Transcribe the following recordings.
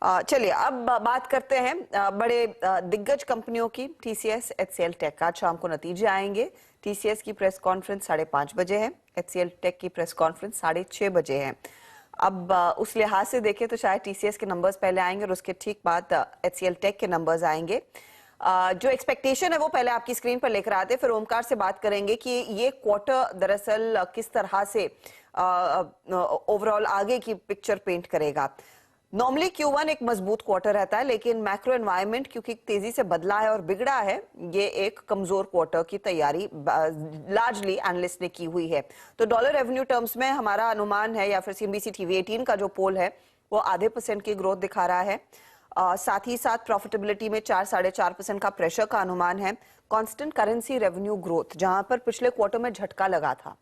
चलिए अब बात करते हैं बड़े दिग्गज कंपनियों की। टीसीएस, एचसीएल टेक, आज शाम को नतीजे आएंगे। टीसीएस की प्रेस कॉन्फ्रेंस 5:30 बजे है, एचसीएल टेक की प्रेस कॉन्फ्रेंस 6:30 बजे है। अब उस लिहाज से देखें तो शायद टीसीएस के नंबर्स पहले आएंगे और उसके ठीक बाद एचसीएल टेक के नंबर्स आएंगे। जो एक्सपेक्टेशन है वो पहले आपकी स्क्रीन पर लेकर आते, फिर ओमकार से बात करेंगे कि ये क्वार्टर दरअसल किस तरह से ओवरऑल आगे की पिक्चर पेंट करेगा। नॉर्मली Q1 एक मजबूत क्वार्टर रहता है, लेकिन मैक्रो एनवायरनमेंट क्योंकि तेजी से बदला है और बिगड़ा है, ये एक कमजोर क्वार्टर की तैयारी लार्जली एनालिस्ट ने की हुई है। तो डॉलर रेवेन्यू टर्म्स में हमारा अनुमान है, या फिर CNBC TV 18 का जो पोल है वो 0.5% की ग्रोथ दिखा रहा है। साथ ही साथ प्रॉफिटेबिलिटी में 4-4.5% का प्रेशर का अनुमान है। कांस्टेंट करेंसी रेवेन्यू ग्रोथ, जहां पर पिछले क्वार्टर में झटका लगा था,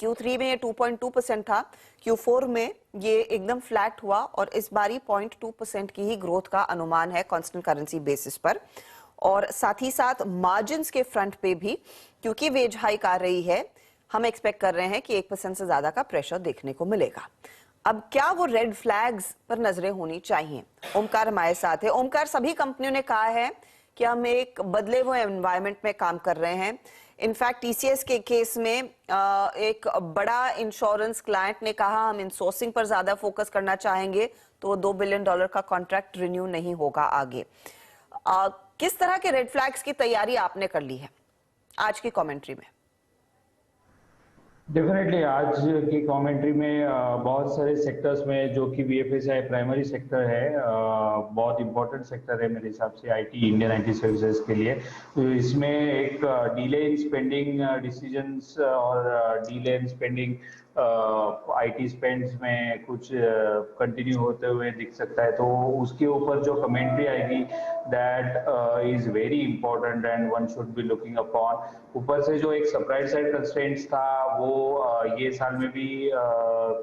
Q3 में ये 2.2% था, Q4 में ये एकदम फ्लैट हुआ और इस बारी 0.2% की ही ग्रोथ का अनुमान है कांस्टेंट करेंसी बेसिस पर। और साथ ही साथ मार्जिन्स के फ्रंट पे भी क्योंकि वेज हाइक आ रही है, हम एक्सपेक्ट कर रहे हैं कि 1% से ज्यादा का प्रेशर देखने को मिलेगा। अब क्या वो रेड फ्लैग्स पर नजरें होनी चाहिए? ओमकार हमारे साथ है। ओमकार, सभी कंपनियों ने कहा है कि हम एक बदले हुए एनवायरनमेंट में काम कर रहे हैं। इनफैक्ट टीसीएस के केस में एक बड़ा इंश्योरेंस क्लाइंट ने कहा हम इनसोर्सिंग पर ज्यादा फोकस करना चाहेंगे, तो $2 बिलियन का कॉन्ट्रैक्ट रिन्यू नहीं होगा आगे। किस तरह के रेड फ्लैग्स की तैयारी आपने कर ली है आज की कमेंट्री में? डेफिनेटली आज की कमेंट्री में बहुत सारे सेक्टर्स में, जो कि बीएफएसआई प्राइमरी सेक्टर है, बहुत इंपॉर्टेंट सेक्टर है मेरे हिसाब से आईटी, इंडियन आईटी सर्विसेज के लिए। तो इसमें एक डिले इन स्पेंडिंग डिसीजंस और delay in spending IT spends में कुछ कंटिन्यू होते हुए दिख सकता है। तो उसके ऊपर जो कमेंट्री आएगी, that is very important and one should be looking upon. ऊपर से जो एक सप्लाई साइड कंस्ट्रेंट्स था, वो ये साल में भी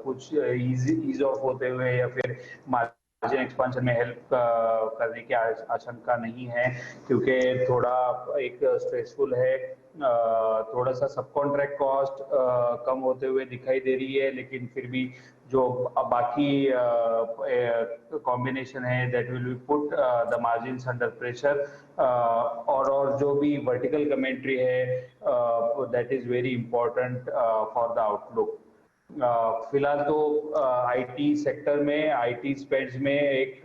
कुछ ईज ऑफ होते हुए या फिर मार्जिन एक्सपांशन में हेल्प करने की आशंका नहीं है, क्योंकि थोड़ा एक स्ट्रेसफुल है। थोड़ा सा सब कॉन्ट्रैक्ट कॉस्ट कम होते हुए दिखाई दे रही है, लेकिन फिर भी जो बाकी कॉम्बिनेशन है, that will be put the margins under pressure. और जो भी वर्टिकल कमेंट्री है, that is very important for the outlook. फिलहाल तो आईटी सेक्टर में, आईटी स्पेंड्स में एक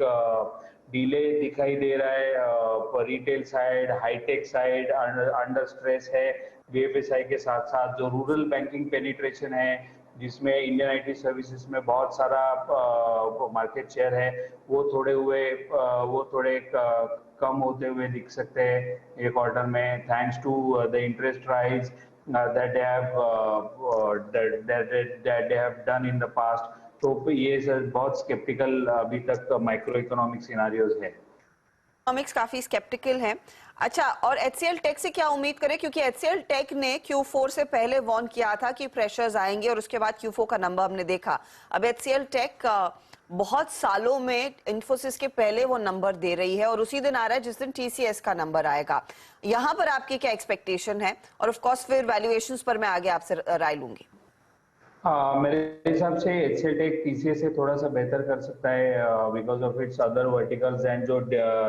डिले दिखाई दे रहा है। Retail side, high tech side under stress है। बीएफएसआई के साथ साथ जो रूरल बैंकिंग पेनिट्रेशन है, जिसमें इंडियन आईटी सर्विसेज में बहुत सारा मार्केट शेयर है, वो थोड़े कम होते हुए दिख सकते हैं ये क्वार्टर में, thanks to the interest rise that they have done in the past। तो ये सर बहुत स्केप्टिकल अभी तक माइक्रो इकोनॉमिक सिनारियोज है। इकोनॉमिक्स काफी स्केप्टिकल हैं। अच्छा, और एचसीएल टेक से क्या उम्मीद करें? क्योंकि एचसीएल टेक ने Q4 से पहले वार्न किया था कि प्रेशर्स आएंगे और उसके बाद Q4 का नंबर हमने देखा। अब एचसीएल टेक बहुत सालों में इन्फोसिस के पहले वो नंबर दे रही है और उसी दिन आ रहा है जिस दिन टीसीएस का नंबर आएगा। यहाँ पर आपकी क्या एक्सपेक्टेशन है? और ऑफ कोर्स फिर वैल्यूएशंस पर मैं आगे आपसे राय लूंगी। मेरे हिसाब से एचसीएल टेक टीसीएस से थोड़ा सा बेहतर कर सकता है, because of its other verticals, and जो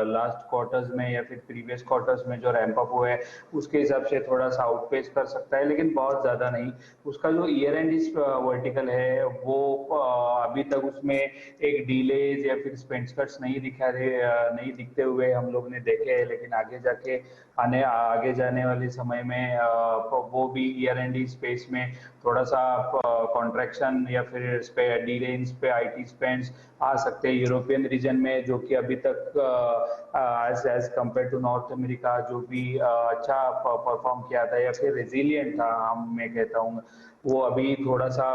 लास्ट क्वार्टर्स में या फिर प्रीवियस क्वार्टर्स में जो रैंप अप हुआ है, उसके हिसाब से थोड़ा सा आउटपेस कर सकता है, लेकिन बहुत ज्यादा नहीं। उसका जो ईयर एंड वर्टिकल है, वो अभी तक उसमें एक डिलेज या फिर स्पेंड कट्स नहीं नहीं दिखते हुए हम लोग ने देखे हैं, लेकिन आगे जाने वाले समय में वो भी ईयर एंड स्पेस में थोड़ा सा कॉन्ट्रैक्शन या फिर डीलेंस पे आईटी स्पेंड्स आ सकते हैं यूरोपियन रीजन में, जो कि अभी तक as compare to North America जो भी अच्छा परफॉर्म किया था या फिर रेजिलिएंट था, मैं कहता हूँ, वो अभी थोड़ा सा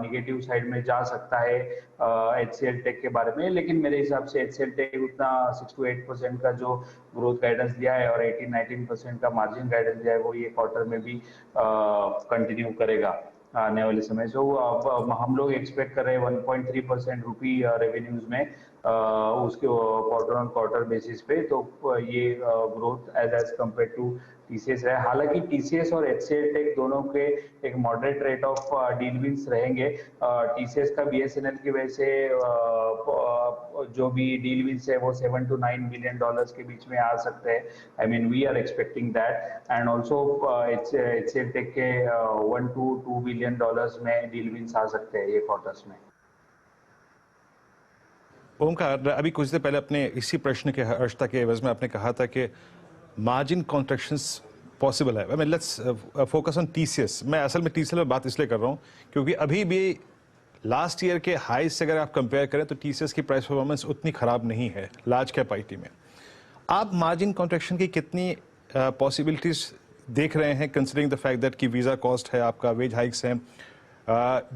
निगेटिव साइड में जा सकता है एचसीएल टेक के बारे में। लेकिन मेरे हिसाब से एचसीएल टेक उतना 6 to 8% का जो ग्रोथ गाइडेंस दिया है और 18-19% का मार्जिन गाइडेंस दिया है, वो ये क्वार्टर में भी कंटिन्यू करेगा आने वाले समय। सो अब हम लोग एक्सपेक्ट कर रहे हैं 1.3% रुपी रेवेन्यूज में उसके क्वार्टर ऑन क्वार्टर बेसिस पे, तो ये growth as compare to TCS है। हालांकि टीसीएस और एचसीएल टेक दोनों के एक moderate rate of deal wins रहेंगे। टीसीएस का बीएसएनएल की वजह से जो भी डील विंस है वो $7 to $9 बिलियन के बीच में आ सकते हैं। I mean we are expecting that, and also HCL Tech के $1 to $2 बिलियन में डील विंस आ सकते हैं ये क्वार्टर्स में। ओमकार, अभी कुछ देर पहले अपने इसी प्रश्न के अर्शता के एवज में आपने कहा था कि मार्जिन कॉन्ट्रैक्शंस पॉसिबल है। I mean let's focus on TCS. मैं असल में टीसीएस में बात इसलिए कर रहा हूँ क्योंकि अभी भी लास्ट ईयर के हाइज से अगर आप कंपेयर करें तो टीसीएस की प्राइस परफॉर्मेंस उतनी खराब नहीं है लार्ज कैप आईटी में। आप मार्जिन कॉन्ट्रैक्शन की कितनी पॉसिबिलिटीज देख रहे हैं, कंसिडरिंग द फैक्ट दैट कि वीज़ा कॉस्ट है, आपका वेज हाइक्स हैं,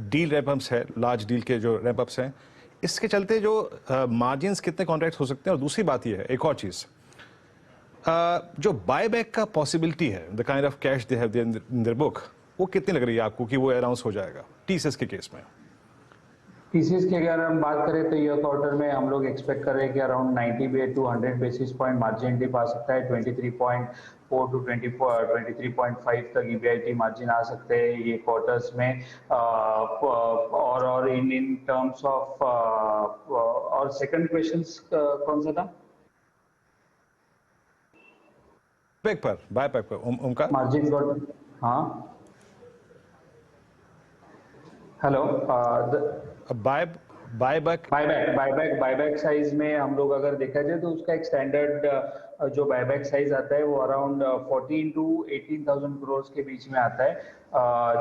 डील रैंपअप्स है, लार्ज डील के जो रैंपअप्स हैं, इसके चलते जो मार्जिन्स कितने कॉन्ट्रैक्ट हो सकते हैं? और दूसरी बात यह है, एक और चीज़, जो बायबैक का पॉसिबिलिटी है, the kind of cash they have in their book, वो कितनी लग रही है आपको कि वो अनाउंस हो जाएगा टीसीएस के केस में? टीसीएस की अगर हम बात करें तो ये क्वार्टर में हम लोग एक्सपेक्ट कर रहे हैं कि around 90 to 100 basis point margin dip आ सकता है। 23.4 to 23.5 तक ईबीआईटी मार्जिन आ सकते हैं ये क्वार्टर्स में। और इन टर्म्स ऑफ, और सेकंड क्वेश्चन कौन सा था? बायबैक पर ओमकार, मार्जिन गॉट, हाँ हेलो, बायबैक साइज में हम लोग अगर देखा जाए तो उसका एक स्टैंडर्ड जो बायबैक साइज आता है वो अराउंड 14 to 18,000 करोड़ के बीच में आता है।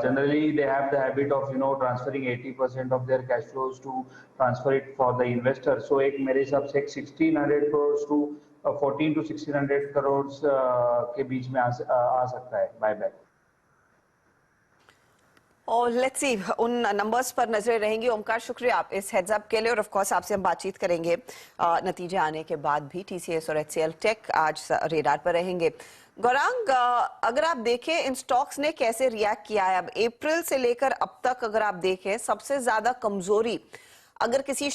Generally they have the habit of transferring 80% of their cash flows to transfer it for the investor. So एक मेरे हिसाब से एक 1600 करोड़ टू 14 to 1600 करोड़ के बीच में आ सकता है बायबैक। और लेट्स सी, उन नंबर्स पर नजरें रहेंगी। ओमकार, शुक्रिया आप इस हेड्स अप के लिए, और ऑफ कोर्स आपसे हम बातचीत करेंगे नतीजे आने के बाद भी। टीसीएस और एचसीएल टेक आज रेडार पर रहेंगे। गौरांग, अगर आप देखें इन स्टॉक्स ने कैसे रिएक्ट किया है अब अप्रैल से लेकर अब तक, अगर आप देखें सबसे ज्यादा कमजोरी अगर किसी